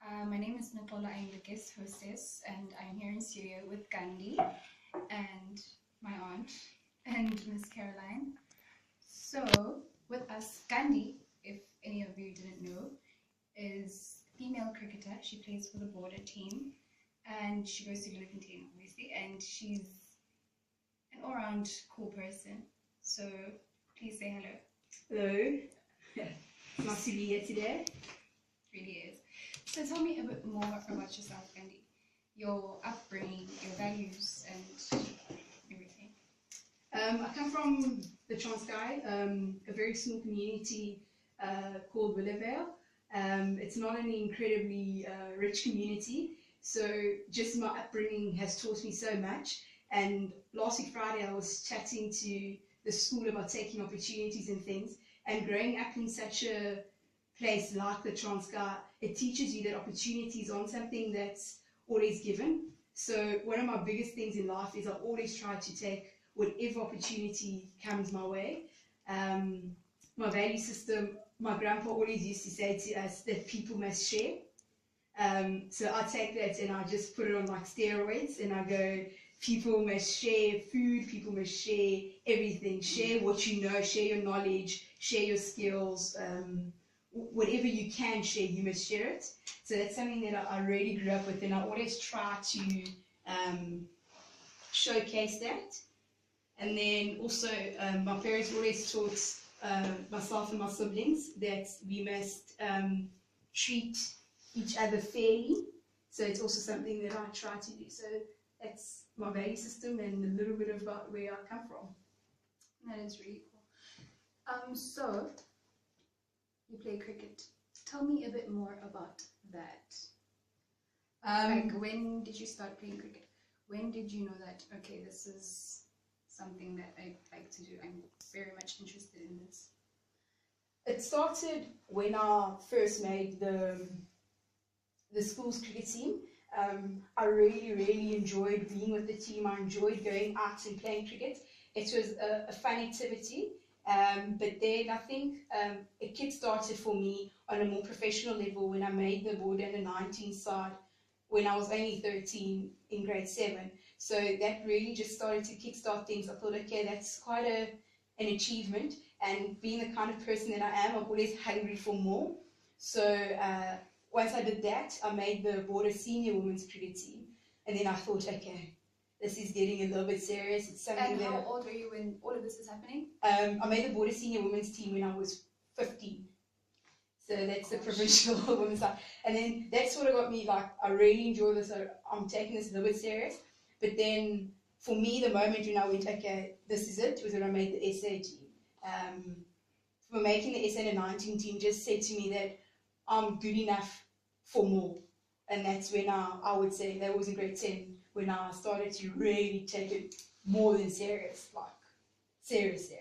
My name is Nicola. I'm the guest hostess, and I'm here in studio with Gandhi and my aunt and Miss Caroline. So, with us, Gandhi, if any of you didn't know, is a female cricketer. She plays for the border team, and she goes to Bloemfontein, obviously, and she's an all-round cool person. So, please say hello. Hello. Nice to be here today. It really is. So tell me a bit more about yourself, Gandhi. Your upbringing, your values, and everything. I come from the Transkei, a very small community called Willowvale. It's not an incredibly rich community, so just my upbringing has taught me so much. And last week Friday, I was chatting to the school about taking opportunities and things. And growing up in such a place like the Transkei, it teaches you that opportunities aren't something that's always given. So one of my biggest things in life is I always try to take whatever opportunity comes my way. My value system, my grandpa always used to say to us that people must share. So I take that and I just put it on like steroids and I go, people must share food, people must share everything, share what you know, share your knowledge, share your skills, whatever you can share, you must share it. So that's something that I really grew up with and I always try to showcase that. And then also my parents always taught myself and my siblings that we must treat each other fairly. So it's also something that I try to do. So that's my value system and a little bit about where I come from. That is really cool. So you play cricket. Tell me a bit more about that. Like, when did you start playing cricket? When did you know that, okay, this is something that I like to do? I'm very much interested in this. It started when I first made the school's cricket team. I really enjoyed being with the team. I enjoyed going out and playing cricket. It was a fun activity. But then I think it kick-started for me on a more professional level when I made the Border Under 19 side when I was only 13 in grade 7. So that really just started to kick-start things. I thought, okay, that's quite an achievement. And being the kind of person that I am, I'm always hungry for more. So once I did that, I made the Border Senior Women's Cricket team. And then I thought, okay, this is getting a little bit serious. It's something and how old were you when all of this is happening? I made the Border Senior Women's team when I was 15. So that's the provincial women's side. And then that sort of got me like, I really enjoy this. I'm taking this a little bit serious. But then for me, the moment when I went, okay, this is it, was when I made the SA team. For making the SA 19 team just said to me that I'm good enough for more. And that's when I would say that was in grade 10 when I started to really take it more than serious, like serious.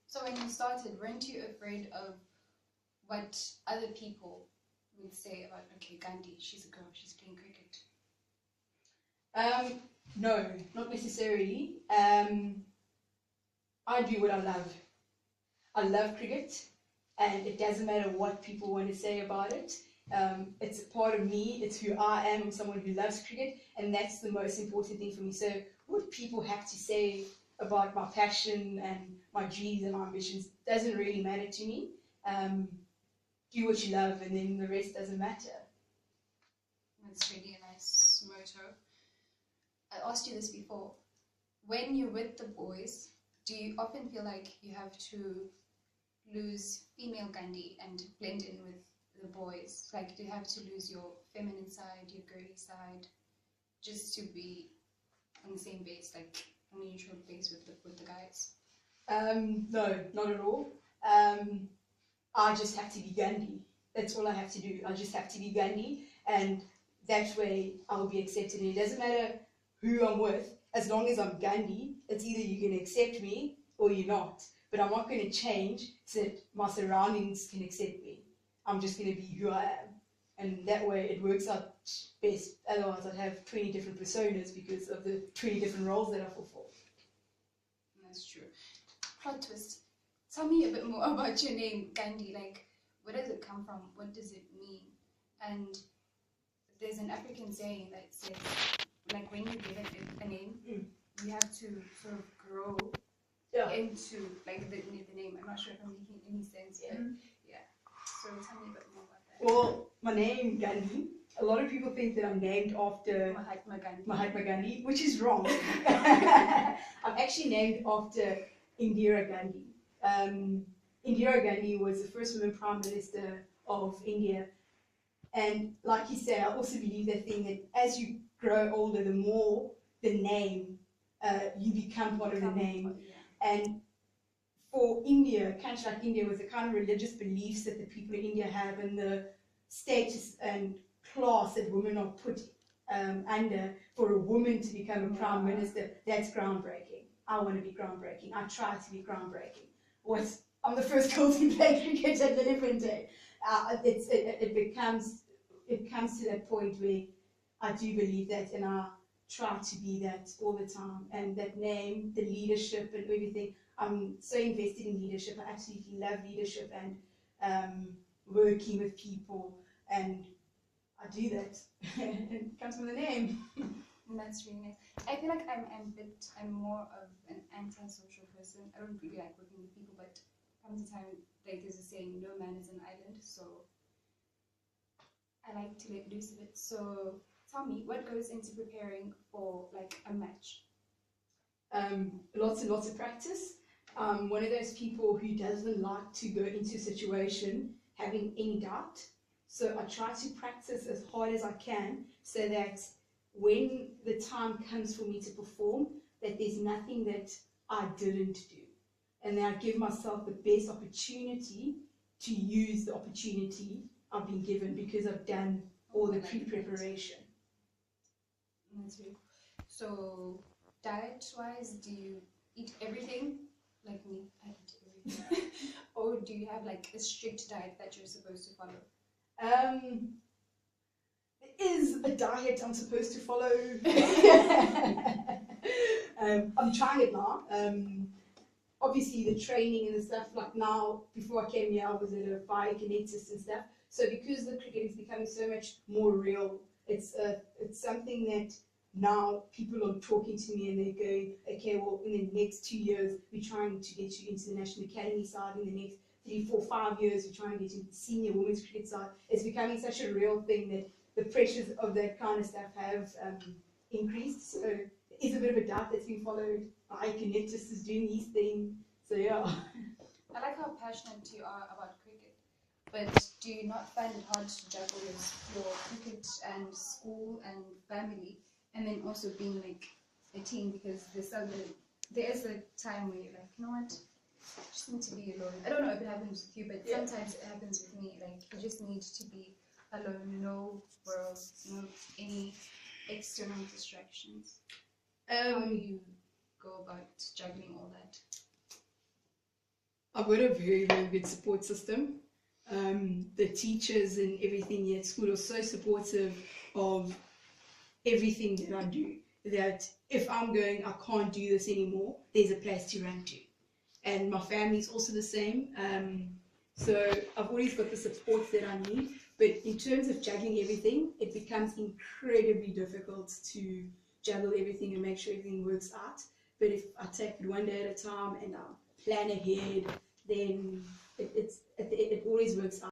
So when you started, weren't you afraid of what other people would say about, okay, Gandhi, she's a girl, she's playing cricket? No, not necessarily. I do what I love. I love cricket, and it doesn't matter what people want to say about it. It's a part of me, it's who I am. I'm someone who loves cricket, and that's the most important thing for me. So what people have to say about my passion and my dreams and my ambitions doesn't really matter to me. Do what you love, and then the rest doesn't matter. That's really a nice motto. I asked you this before. When you're with the boys, do you often feel like you have to lose female Gandhi and blend in with the boys? Like, do you have to lose your feminine side, your girly side, just to be on the same base, like on a neutral base with the guys? No, not at all. I just have to be Gandhi. That's all I have to do. I just have to be Gandhi, and that way I'll be accepted. And it doesn't matter who I'm with, as long as I'm Gandhi, it's either you're going to accept me or you're not. But I'm not going to change so that my surroundings can accept me. I'm just going to be who I am. And that way it works out best. Otherwise I'd have 20 different personas because of the 20 different roles that I fulfill. That's true. Plot twist. Tell me a bit more about your name, Gandhi. Like, where does it come from? What does it mean? And there's an African saying that says, like when you give a name, you have to sort of grow into like the name. I'm not sure if I'm making any sense, but yeah. So tell me a bit more about that. Well, my name Gandhi. A lot of people think that I'm named after Mahatma Gandhi, which is wrong. I'm actually named after Indira Gandhi. Indira Gandhi was the first woman Prime Minister of India. And like you say, I also believe that thing that as you grow older, the more the name, you become part of the name. And for India, a country like India, with the kind of religious beliefs that the people in India have and the status and class that women are put under, for a woman to become a prime minister, that's groundbreaking. I want to be groundbreaking. I try to be groundbreaking. I'm the first girl to play cricket at the different day. It comes to that point where I do believe that, and I try to be that all the time. And that name, the leadership and everything, I'm so invested in leadership. I absolutely love leadership and working with people, and I do that. It comes from the name. That's really nice. I feel like I'm more of an antisocial person. I don't really like working with people, but comes a time, like there's a saying, no man is an island, so I like to let loose a bit. So tell me, what goes into preparing for like a match? Lots and lots of practice. One of those people who doesn't like to go into a situation having any doubt. So I try to practice as hard as I can so that when the time comes for me to perform, that there's nothing that I didn't do. And then I give myself the best opportunity to use the opportunity I've been given because I've done all the pre-preparation. That's really cool. So diet-wise, do you eat everything? Like me, I eat everything. Or do you have like a strict diet that you're supposed to follow? There is a diet I'm supposed to follow. I'm trying it now. Obviously the training and the stuff, like now, before I came here, I was at a biokinetist and stuff. So because the cricket is becoming so much more real, it's something that now people are talking to me and they're going, okay, well, in the next 2 years, we're trying to get you into the National Academy side. In the next 3, 4, 5 years, we're trying to get you into the senior women's cricket side. It's becoming such a real thing that the pressures of that kind of stuff have increased. So there is a bit of a doubt that's been followed. Biokinetist is doing his thing. So yeah. I like how passionate you are about cricket, but do you not find it hard to juggle your cricket and school and family, and then also being like a team? Because there is a time where you're like, you know what, I just need to be alone. I don't know if it happens with you, but sometimes it happens with me. Like you just need to be alone, no world, no any external distractions. How do you go about juggling all that? I've got a very, very good support system. The teachers and everything here at school are so supportive of everything that I do, that if I'm going, I can't do this anymore, there's a place to run to. And my family's also the same. So I've always got the support that I need. But in terms of juggling everything, it becomes incredibly difficult to juggle everything and make sure everything works out. But if I take it one day at a time and I plan ahead, then it always works out.